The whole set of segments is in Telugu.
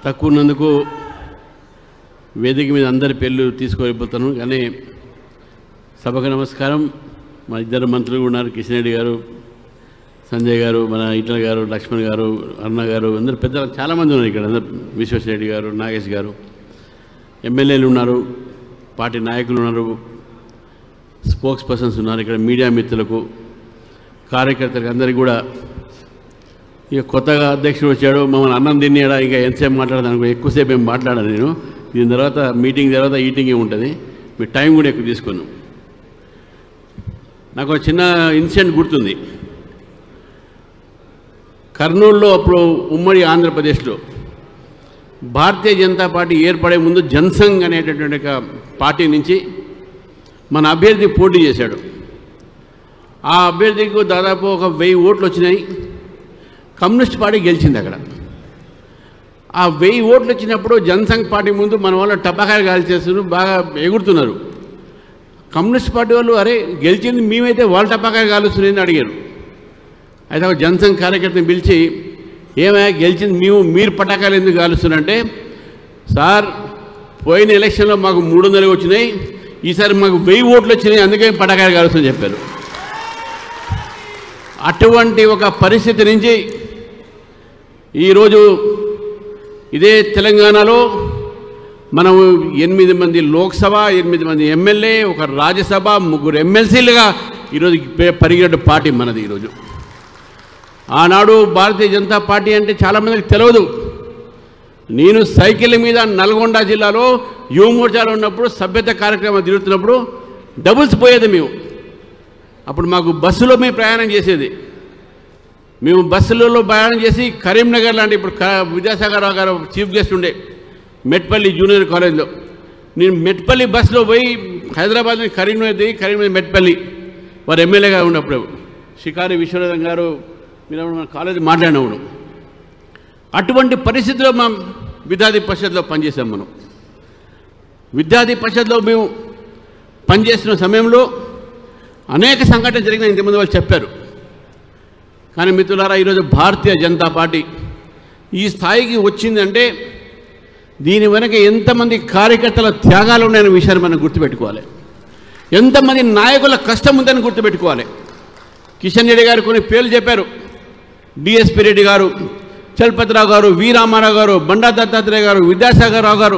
తక్కువ ఉన్నందుకు వేదిక మీద అందరి పేర్లు తీసుకువెళ్ళిపోతాను. కానీ సభకు నమస్కారం. మా ఇద్దరు మంత్రులు ఉన్నారు, కిషన్ రెడ్డి గారు, సంజయ్ గారు, మన ఈటల గారు, లక్ష్మణ్ గారు, అరుణ గారు, అందరు పెద్దలు చాలామంది ఉన్నారు ఇక్కడ. అందరు విశ్వేశ్వరరెడ్డి గారు, నాగేష్ గారు, ఎమ్మెల్యేలు ఉన్నారు, పార్టీ నాయకులు ఉన్నారు, స్పోక్స్ పర్సన్స్ ఉన్నారు. ఇక్కడ మీడియా మిత్రులకు, కార్యకర్తలకు అందరికీ కూడా ఇక కొత్తగా అధ్యక్షుడు వచ్చాడు, మమ్మల్ని అన్నం తినేడా ఇంకా ఎంతసేపు మాట్లాడదానికి ఎక్కువసేపు ఏం మాట్లాడాను నేను. దీని తర్వాత మీటింగ్ తర్వాత ఈటింగే ఉంటుంది, మీ టైం కూడా ఎక్కువ తీసుకున్నాం. నాకు ఒక చిన్న ఇన్సిడెంట్ గుర్తుంది. కర్నూలులో అప్పుడు ఉమ్మడి ఆంధ్రప్రదేశ్లో భారతీయ జనతా పార్టీ ఏర్పడే ముందు జనసంఘ్ అనేటటువంటి ఒక పార్టీ నుంచి మన అభ్యర్థి పోటీ చేశాడు. ఆ అభ్యర్థికి దాదాపు ఒక 1000 ఓట్లు వచ్చినాయి. కమ్యూనిస్ట్ పార్టీ గెలిచింది అక్కడ. ఆ 1000 ఓట్లు వచ్చినప్పుడు జనసంఘ్ పార్టీ ముందు మన వాళ్ళు టపాకాయలు కాల్చేస్తున్నారు, బాగా ఎగురుతున్నారు. కమ్యూనిస్ట్ పార్టీ వాళ్ళు అరే గెలిచింది మేమైతే వాళ్ళ టపాకాయలు కాలుస్తున్నారని అడిగారు. అయితే ఒక జనసంఘ్ కార్యకర్తను పిలిచి ఏమైనా గెలిచింది మీరు పటాకాయలు ఎందుకు కాలుస్తున్నారంటే, సార్ పోయిన ఎలక్షన్లో మాకు 300 వచ్చినాయి, ఈసారి మాకు 1000 ఓట్లు వచ్చినాయి, అందుకే పటాకాయలు కాలుస్తుందని చెప్పారు. అటువంటి ఒక పరిస్థితి నుంచి ఈరోజు ఇదే తెలంగాణలో మనం 8 మంది లోక్సభ, 8 మంది ఎమ్మెల్యే, ఒక రాజ్యసభ, 3 ఎమ్మెల్సీలుగా ఈరోజు పరిగెట్టు పార్టీ మనది. ఈరోజు ఆనాడు భారతీయ జనతా పార్టీ అంటే చాలామందికి తెలియదు. నేను సైకిల్ మీద నల్గొండ జిల్లాలో యువమోర్చాలో ఉన్నప్పుడు సభ్యత కార్యక్రమం తిరుగుతున్నప్పుడు డబుల్స్ పోయేది మేము. అప్పుడు మాకు బస్సులో మేము ప్రయాణం చేసేది. మేము బస్సులలో ప్రయాణం చేసి కరీంనగర్ లాంటి, ఇప్పుడు విద్యాసాగర్ రావు గారు చీఫ్ గెస్ట్ ఉండే మెట్పల్లి జూనియర్ కాలేజ్లో, నేను మెట్పల్లి బస్సులో పోయి హైదరాబాద్ నుంచి కరీంనగర్ దిగి కరీంనగర్ మెట్పల్లి వారు ఎమ్మెల్యేగా ఉన్నప్పుడు షికారి విశ్వనాథన్ గారు మీరు మన కాలేజీ మాట్లాడినప్పుడు అటువంటి పరిస్థితిలో మా విద్యార్థి పరిషత్లో పనిచేసాం. మనం విద్యార్థి పరిషత్లో మేము పనిచేస్తున్న సమయంలో అనేక సంఘటనలు జరిగినాయి, ఇంతమంది వాళ్ళు చెప్పారు. కానీ మిత్రులారా, ఈరోజు భారతీయ జనతా పార్టీ ఈ స్థాయికి వచ్చిందంటే దీని వెనక ఎంతమంది కార్యకర్తల త్యాగాలు ఉన్నాయనే విషయాన్ని మనం గుర్తుపెట్టుకోవాలి. ఎంతమంది నాయకుల కష్టం ఉందని గుర్తుపెట్టుకోవాలి. కిషన్ రెడ్డి గారు కొన్ని పేర్లు చెప్పారు. డిఎస్పీ రెడ్డి గారు, చలపతిరావు గారు, వి రామారావు గారు, బండా దత్తాత్రేయ గారు, విద్యాసాగర్ రావు గారు,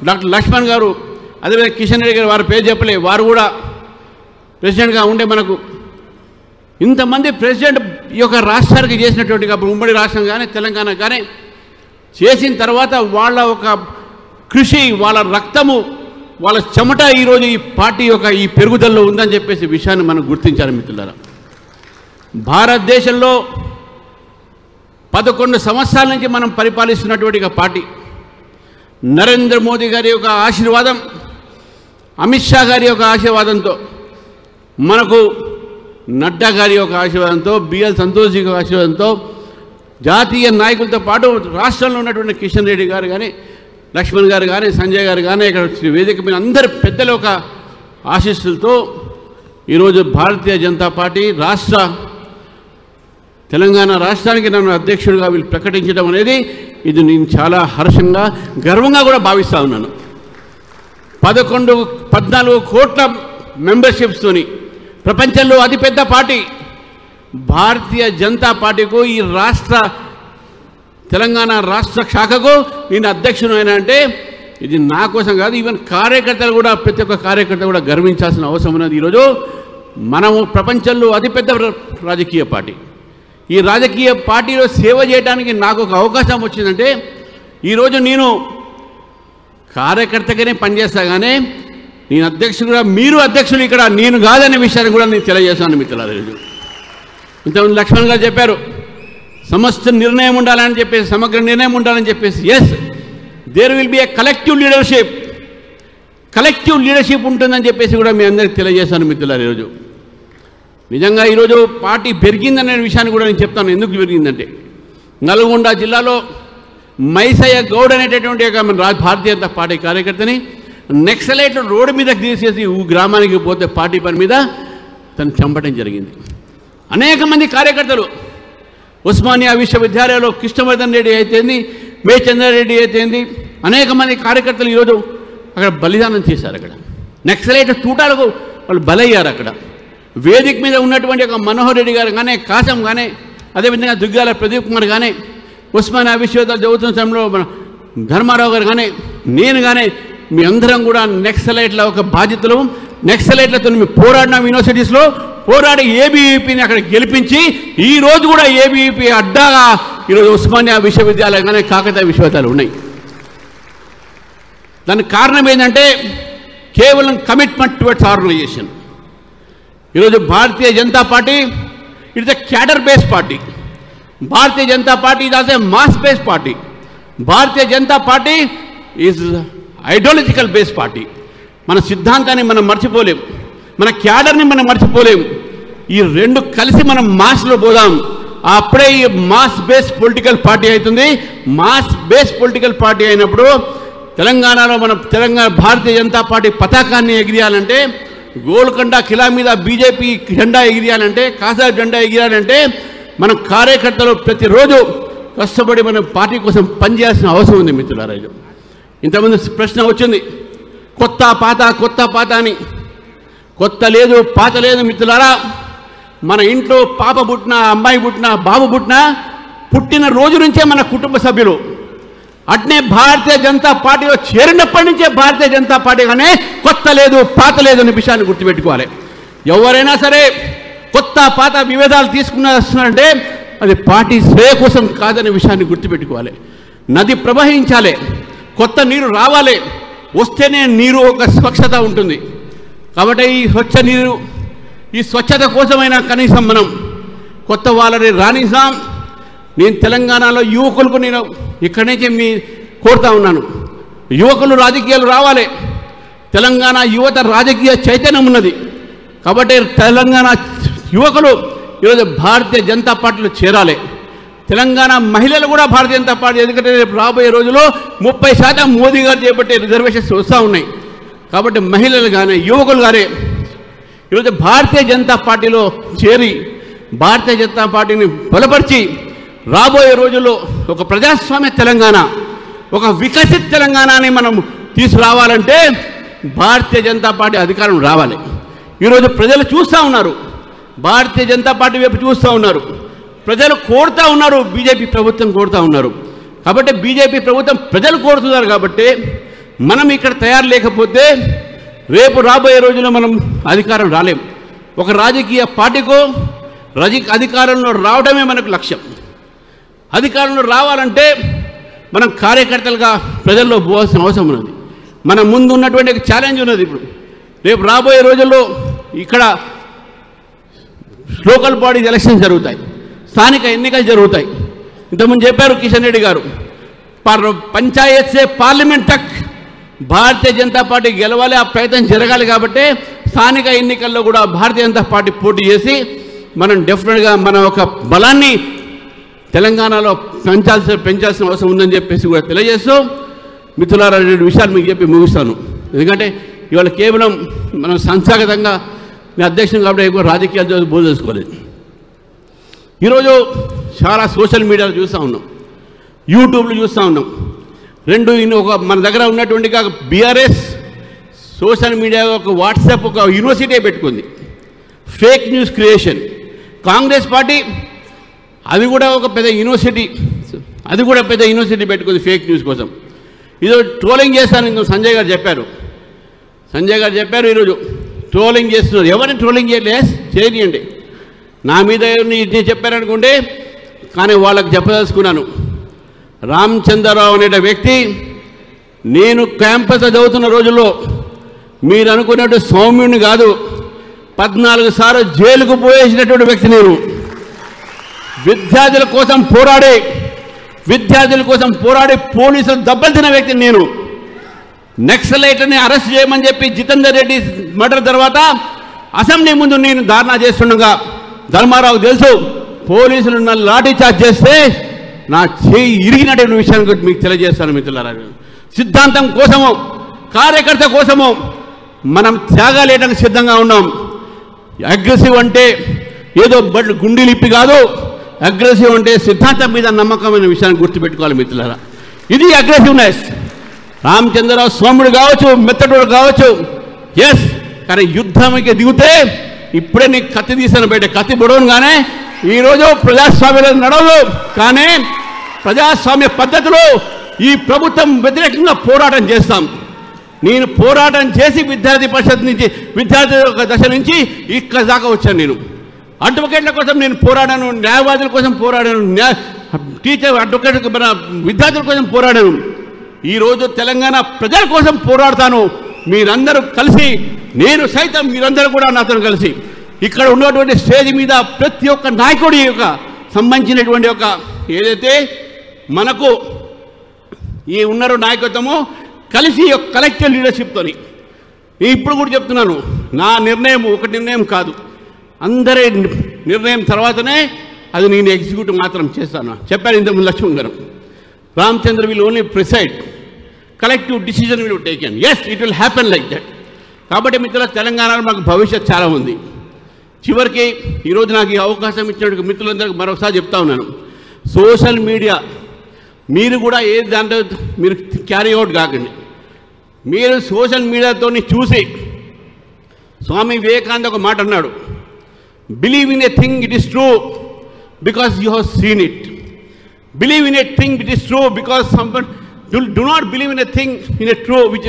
డాక్టర్ లక్ష్మణ్ గారు, అదేవిధంగా కిషన్ రెడ్డి గారు, వారి పేరు చెప్పలే, వారు కూడా ప్రెసిడెంట్గా ఉండే మనకు ఇంతమంది ప్రెసిడెంట్ ఈ యొక్క రాష్ట్రానికి చేసినటువంటి, అప్పుడు ఉమ్మడి రాష్ట్రం కానీ తెలంగాణ కానీ చేసిన తర్వాత వాళ్ళ ఒక కృషి, వాళ్ళ రక్తము, వాళ్ళ చెమట ఈరోజు ఈ పార్టీ యొక్క ఈ పెరుగుదలలో ఉందని చెప్పేసి విషయాన్ని మనం గుర్తించాలి మిత్రులారా. భారతదేశంలో 11 సంవత్సరాల నుంచి మనం పరిపాలిస్తున్నటువంటి ఒక పార్టీ. నరేంద్ర మోదీ గారి యొక్క ఆశీర్వాదం, అమిత్ షా గారి యొక్క ఆశీర్వాదంతో, మనకు నడ్డా గారి యొక్క ఆశీర్వాదంతో, బిఎల్ సంతోష్ యొక్క ఆశీర్వాదంతో, జాతీయ నాయకులతో పాటు రాష్ట్రంలో ఉన్నటువంటి కిషన్ రెడ్డి గారు కానీ, లక్ష్మణ్ గారు కానీ, సంజయ్ గారు కానీ, ఇక్కడ వేదిక మీద అందరి పెద్దల యొక్క ఆశీస్సులతో ఈరోజు భారతీయ జనతా పార్టీ తెలంగాణ రాష్ట్రానికి నన్ను అధ్యక్షుడిగా వీళ్ళు ప్రకటించడం అనేది ఇది నేను చాలా హర్షంగా, గర్వంగా కూడా భావిస్తూ ఉన్నాను. 14 కోట్ల మెంబర్షిప్స్తోని ప్రపంచంలో అతిపెద్ద పార్టీ భారతీయ జనతా పార్టీకు, ఈ తెలంగాణ రాష్ట్ర శాఖకు నేను అధ్యక్షుడు అయినా అంటే ఇది నా కోసం కాదు, ఈవెన్ కార్యకర్తలు కూడా, ప్రతి ఒక్క కార్యకర్త కూడా గర్వించాల్సిన అవసరం ఉన్నది. ఈరోజు మనము ప్రపంచంలో అతిపెద్ద రాజకీయ పార్టీ. ఈ రాజకీయ పార్టీలో సేవ చేయడానికి నాకు ఒక అవకాశం వచ్చిందంటే ఈరోజు నేను కార్యకర్తగానే పనిచేస్తా, కానీ నేను అధ్యక్షుడుగా, మీరు అధ్యక్షులు ఇక్కడ నేను కాదనే విషయాన్ని కూడా నేను తెలియజేస్తాను మిత్రులారా. ఇంతకుముందు లక్ష్మణ్ గారు చెప్పారు సమస్త నిర్ణయం ఉండాలని చెప్పేసి, సమగ్ర నిర్ణయం ఉండాలని చెప్పేసి. Yes, there will be a collective leadership ఉంటుందని చెప్పేసి కూడా మీ అందరికీ తెలియజేస్తాను మిత్రులారా. ఈరోజు నిజంగా ఈరోజు పార్టీ పెరిగిందనే విషయాన్ని కూడా నేను చెప్తాను. ఎందుకు పెరిగిందంటే నల్గొండ జిల్లాలో మైసయ్య గౌడ్ అనేటటువంటి ఒక భారతీయ జనతా పార్టీ కార్యకర్తని నెక్సలైట్ రోడ్డు మీదకి తీసేసి గ్రామానికి పోతే పార్టీ పని మీద తను చంపడం జరిగింది. అనేక మంది కార్యకర్తలు ఉస్మానియా విశ్వవిద్యాలయంలో కృష్ణవర్ధన్ రెడ్డి అయితేంది, మే చంద్రారెడ్డి అయితేంది అనేక మంది కార్యకర్తలు ఈరోజు అక్కడ బలిదానం చేశారు. అక్కడ నక్సలైట్ తూటాలకు వాళ్ళు బలయ్యారు. అక్కడ వేదిక మీద ఉన్నటువంటి ఒక మనోహర్ రెడ్డి గారు కానీ, కాసం కానీ, అదేవిధంగా దుగ్గాల ప్రదీప్ కుమార్ కానీ, ఉస్మానియా విశ్వవిద్యాలయం చదువుతున్న సమయంలో మన ధర్మారావు గారు కానీ, నేను కానీ, మీ అందరం కూడా నక్సలైట్ల ఒక బాధ్యతలు, నక్సలైట్లతో మేము పోరాడినాం. యూనివర్సిటీస్లో పోరాడి ఏబీవీపీని అక్కడ గెలిపించి ఈరోజు కూడా ఏబీవీపీ అడ్డాగా ఈరోజు ఉస్మానియా విశ్వవిద్యాలయం కానీ, కాకతీయ విశ్వవిద్యాలయాలు ఉన్నాయి. దానికి కారణం ఏంటంటే కేవలం కమిట్మెంట్ టువర్డ్స్ ఆర్గనైజేషన్. ఈరోజు Bharatiya Janata Party it's a cadre based party. Bharatiya Janata Party is also mass based party. Bharatiya Janata Party is ideological based party. మన సిద్ధాంతాన్ని మనం మర్చిపోలేం, మన క్యాడర్ని మనం మర్చిపోలేం. ఈ రెండు కలిసి మనం మాస్లో పోదాం. అప్పుడే ఈ మాస్ బేస్డ్ పొలిటికల్ పార్టీ అవుతుంది. మాస్ బేస్డ్ పొలిటికల్ పార్టీ అయినప్పుడు తెలంగాణలో మనం భారతీయ జనతా పార్టీ పతాకాన్ని ఎగిరేయాలంటే, గోల్కొండ కిలా మీద బీజేపీ జెండా ఎగిరేయాలంటే, కాసాబ్ జెండా ఎగిరేయాలంటే మన కార్యకర్తలు ప్రతిరోజు కష్టపడి మన పార్టీ కోసం పనిచేయాల్సిన అవసరం ఉంది మిత్రులారా. ఇంతమంది ప్రశ్న వచ్చింది, కొత్త పాత కొత్త పాత అని. కొత్త లేదు పాత లేదు మిత్రులారా. మన ఇంట్లో పాప పుట్టినా, అమ్మాయి పుట్టినా, బాబు పుట్టిన రోజు నుంచే మన కుటుంబ సభ్యులు. అట్నే భారతీయ జనతా పార్టీలో చేరినప్పటి నుంచే భారతీయ జనతా పార్టీ కానీ కొత్త లేదు పాత లేదు అనే విషయాన్ని గుర్తుపెట్టుకోవాలి. ఎవరైనా సరే కొత్త పాత విభేదాలు తీసుకున్నారంటే అది పార్టీ శ్రేయ కోసం కాదనే విషయాన్ని గుర్తుపెట్టుకోవాలి. నది ప్రవహించాలి, కొత్త నీరు రావాలి, వస్తేనే నీరు ఒక స్వచ్ఛత ఉంటుంది. కాబట్టి ఈ స్వచ్ఛ నీరు, ఈ స్వచ్ఛత కోసమైనా కనీసం మనం కొత్త వాళ్ళని రాణిస్తాం. నేను తెలంగాణలో యువకులకు నేను ఇక్కడి నుంచి మీ కోరుతా ఉన్నాను, యువకులు రాజకీయాలు రావాలి. తెలంగాణ యువత రాజకీయ చైతన్యం ఉన్నది. కాబట్టి తెలంగాణ యువకులు ఈరోజు భారతీయ జనతా పార్టీలో చేరాలి. తెలంగాణ మహిళలు కూడా భారతీయ జనతా పార్టీ, ఎందుకంటే రేపు రాబోయే రోజుల్లో 30% మోదీ గారు చేపట్టే రిజర్వేషన్స్ వస్తూ ఉన్నాయి. కాబట్టి మహిళలు కానీ యువకులు కానీ ఈరోజు భారతీయ జనతా పార్టీలో చేరి భారతీయ జనతా పార్టీని బలపరిచి రాబోయే రోజుల్లో ఒక ప్రజాస్వామ్య తెలంగాణ, ఒక వికసిత తెలంగాణని మనం తీసుకురావాలంటే భారతీయ జనతా పార్టీ అధికారం రావాలి. ఈరోజు ప్రజలు చూస్తూ ఉన్నారు, భారతీయ జనతా పార్టీ వైపు చూస్తూ ఉన్నారు, ప్రజలు కోరుతూ ఉన్నారు, బీజేపీ ప్రభుత్వం కోరుతూ ఉన్నారు. కాబట్టి బీజేపీ ప్రభుత్వం ప్రజలు కోరుతున్నారు. కాబట్టి మనం ఇక్కడ తయారు లేకపోతే రేపు రాబోయే రోజుల్లో మనం అధికారం రాలేం. ఒక రాజకీయ పార్టీకో అధికారంలో రావడమే మనకు లక్ష్యం. అధికారంలో రావాలంటే మనం కార్యకర్తలుగా ప్రజల్లో పోవాల్సిన అవసరం ఉన్నది. మన ముందు ఉన్నటువంటి ఛాలెంజ్ ఉన్నది. ఇప్పుడు రేపు రాబోయే రోజుల్లో ఇక్కడ లోకల్ బాడీస్ ఎలక్షన్స్ జరుగుతాయి, స్థానిక ఎన్నికలు జరుగుతాయి. ఇంతకుముందు చెప్పారు కిషన్ రెడ్డి గారు, పంచాయత్ సే పార్లమెంట్ తక్ భారతీయ జనతా పార్టీ గెలవాలి, ఆ ప్రయత్నం జరగాలి. కాబట్టి స్థానిక ఎన్నికల్లో కూడా భారతీయ జనతా పార్టీ పోటీ చేసి మనం డెఫినెట్గా మన ఒక బలాన్ని తెలంగాణలో పెంచాల్సిన అవసరం ఉందని చెప్పేసి కూడా తెలియజేస్తూ, మిత్రులారా రెండు విషయాలు మీకు చెప్పి ముగిస్తాను. ఎందుకంటే ఇవాళ కేవలం మనం సంస్థాగతంగా నేను అధ్యక్షుడు కాబట్టి ఎక్కువ రాజకీయాలు బోధించుకోలేదు. ఈరోజు చాలా సోషల్ మీడియాలో చూస్తూ ఉన్నాం, యూట్యూబ్లో చూస్తూ ఉన్నాం. ఒక మన దగ్గర ఉన్నటువంటి బీఆర్ఎస్ సోషల్ మీడియా ఒక వాట్సాప్ ఒక యూనివర్సిటీ పెట్టుకుంది, fake news creation. Congress party అది కూడా ఒక పెద్ద యూనివర్సిటీ పెట్టుకుంది ఫేక్ న్యూస్ కోసం. ఈరోజు ట్రోలింగ్ చేస్తాను సంజయ్ గారు చెప్పారు. ఈరోజు ట్రోలింగ్ చేస్తున్నారు. ఎవరిని ట్రోలింగ్ చేయనియండి. నా మీద నేను చెప్పారనుకోండి, కానీ వాళ్ళకి చెప్పదలుచుకున్నాను. రామచంద్రరావు అనే వ్యక్తి నేను క్యాంపస్ చదువుతున్న రోజుల్లో మీరు అనుకున్నట్టు సౌమ్యుని కాదు, 14 సార్లు జైలుకు పోయేసినటువంటి వ్యక్తి. నేను విద్యార్థుల కోసం పోరాడి పోలీసులు దెబ్బతిన్న వ్యక్తిని నేను. నక్సలైట్ని అరెస్ట్ చేయమని చెప్పి జితేందర్ రెడ్డి మర్డర్ తర్వాత అసెంబ్లీ ముందు నేను ధర్నా చేస్తుండగా ధర్మారావు తెలుసు, పోలీసులు నన్ను లాఠీ చార్జ్ చేస్తే నా చేయి ఇరిగినటువంటి విషయాన్ని మీకు తెలియజేస్తాను మిత్రులారా. సిద్ధాంతం కోసము, కార్యకర్త కోసము మనం త్యాగాలేయడానికి సిద్ధంగా ఉన్నాం. అగ్రెసివ్ అంటే ఏదో గుండెలిప్పి కాదు, అగ్రెసివ్ అంటే సిద్ధాంతం మీద నమ్మకమైన విషయాన్ని గుర్తుపెట్టుకోవాలి మిత్రులారా. ఇది అగ్రెసివ్నెస్. రామచంద్రరావు సోముడు కావచ్చు, మెత్తడు కావచ్చు, ఎస్. కానీ యుద్ధంకి దిగితే ఇప్పుడే నీకు కత్తి తీసాను బయట, కత్తి పొడవనుగానే ఈరోజు ప్రజాస్వామ్యం నడవదు. కానీ ప్రజాస్వామ్య పద్ధతిలో ఈ ప్రభుత్వం వ్యతిరేకంగా పోరాటం చేస్తాం. నేను పోరాటం చేసి విద్యార్థి పరిషత్ నుంచి, విద్యార్థి దశ నుంచి ఇక్కడ దాకా వచ్చాను. నేను అడ్వకేట్ల కోసం నేను పోరాడాను, న్యాయవాదుల కోసం పోరాడాను, టీచర్ అడ్వకేట్ మన విద్యార్థుల కోసం పోరాడాను. ఈరోజు తెలంగాణ ప్రజల కోసం పోరాడతాను. మీరందరూ కలిసి, నేను సైతం మీరందరూ కూడా నాతో కలిసి ఇక్కడ ఉన్నటువంటి స్టేజ్ మీద ప్రతి ఒక్క నాయకుడి యొక్క సంబంధించినటువంటి ఒక ఏదైతే మనకు ఈ ఉన్నారో నాయకత్వము కలిసి ఒక కలెక్టివ్ లీడర్షిప్తోని ఇప్పుడు కూడా చెప్తున్నాను, నా నిర్ణయం ఒక నిర్ణయం కాదు, అందరి నిర్ణయం తర్వాతనే అది నేను ఎగ్జిక్యూటివ్ మాత్రం చేస్తాను. చెప్పారు ఇంతకుముందు లక్ష్మణ్ గారు. Ramachandra will only preside, collective decision will taken. Yes, it will happen like that. కాబట్టి మిత్రుల, తెలంగాణలో మాకు భవిష్యత్ చాలా ఉంది. చివరికి ఈరోజు నాకు ఈ అవకాశం ఇచ్చినట్టు మిత్రులందరికీ మరొకసారి చెప్తా ఉన్నాను, సోషల్ మీడియా మీరు కూడా ఏ దాంట్లో మీరు క్యారీ అవుట్ కాకండి. మీరు సోషల్ మీడియాతో చూసి, స్వామి వివేకానంద ఒక మాట అన్నాడు, believe in a thing it is true because you have seen it. Believe in a thing it is true because someone, do not believe in a thing in a true which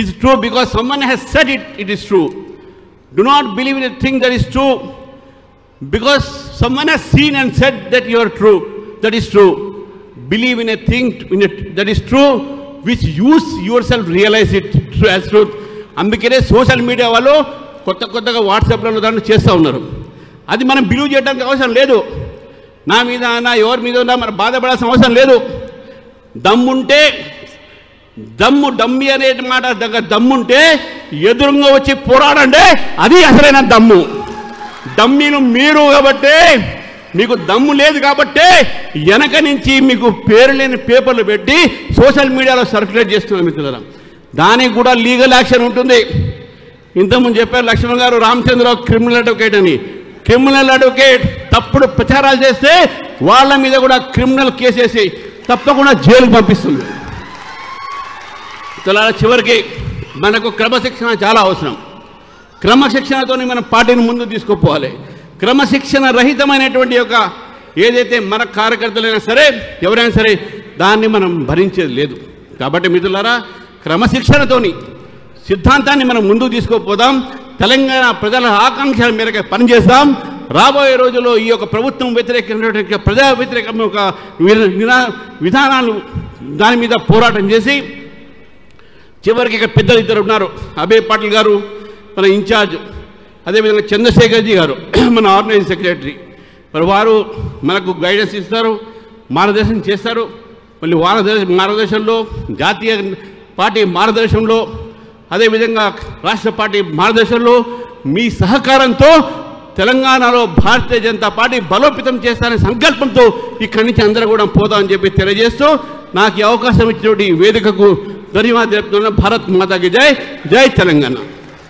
is true because someone has said it is true. Do not believe in a thing that is true because someone has seen and said that you are true, that is true. Believe in a thing that is true which you yourself realize it as truth. అందుకనే సోషల్ మీడియా వాళ్ళు కొత్తగా వాట్సాప్లలో దాన్ని చేస్తూ ఉన్నారు. అది మనం బిలీవ్ చేయడానికి అవసరం లేదు. నా మీద నా ఎవరి మీద ఉన్నా మనం బాధపడాల్సిన అవసరం లేదు. దమ్ముంటే, డమ్మి అనే మాట దగ్గర దమ్ముంటే ఎదురుగా వచ్చి పోరాడండి, అది అసలైన దమ్ము. డమ్మీలు మీరు కాబట్టి, మీకు దమ్ము లేదు కాబట్టి వెనక నుంచి మీకు పేరు లేని పేపర్లు పెట్టి సోషల్ మీడియాలో సర్క్యులేట్ చేస్తున్నాం మిత్రులారా. దానికి కూడా లీగల్ యాక్షన్ ఉంటుంది. ఇంతకుముందు చెప్పారు లక్ష్మణ్ గారు, రామచంద్రరావు క్రిమినల్ అడ్వకేట్ అని. క్రిమినల్ అడ్వకేట్ తప్పుడు ప్రచారాలు చేస్తే వాళ్ళ మీద కూడా క్రిమినల్ కేసేసి తప్పకుండా జైలుకు పంపిస్తుంది. చివరికి మనకు క్రమశిక్షణ చాలా అవసరం. క్రమశిక్షణతో మనం పార్టీని ముందు తీసుకుపోవాలి. క్రమశిక్షణ రహితమైనటువంటి ఒక ఏదైతే మన కార్యకర్తలైనా సరే, ఎవరైనా సరే, దాన్ని మనం భరించేది లేదు. కాబట్టి మిత్రులారా, క్రమశిక్షణతోని సిద్ధాంతాన్ని మనం ముందుకు తీసుకుపోదాం. తెలంగాణ ప్రజల ఆకాంక్షల మేరకు పనిచేస్తాం. రాబోయే రోజుల్లో ఈ యొక్క ప్రభుత్వం వ్యతిరేకమైనటువంటి ప్రజా వ్యతిరేకమైన ఒక విధానాలు దాని మీద పోరాటం చేసి చివరికి ఇక్కడ పెద్దలు ఇద్దరు ఉన్నారు, అభయ్ పాటిల్ గారు మన ఇన్ఛార్జ్, అదేవిధంగా చంద్రశేఖర్జీ గారు మన ఆర్గనైజింగ్ సెక్రటరీ. మరి వారు మనకు గైడెన్స్ ఇస్తారు, మార్గదర్శనం చేస్తారు. మళ్ళీ మార్గదర్శనంలో, జాతీయ పార్టీ మార్గదర్శనంలో, అదేవిధంగా రాష్ట్ర పార్టీ మార్గదర్శనంలో మీ సహకారంతో తెలంగాణలో భారతీయ జనతా పార్టీ బలోపేతం చేస్తారనే సంకల్పంతో ఇక్కడి నుంచి అందరూ కూడా పోతామని చెప్పి తెలియజేస్తూ నాకు ఈ అవకాశం ఇచ్చినటువంటి వేదికకు ధన్యవాదాలు తెలుపుతున్నా. భారత్ మాతాకి జై, జై తెలంగాణ.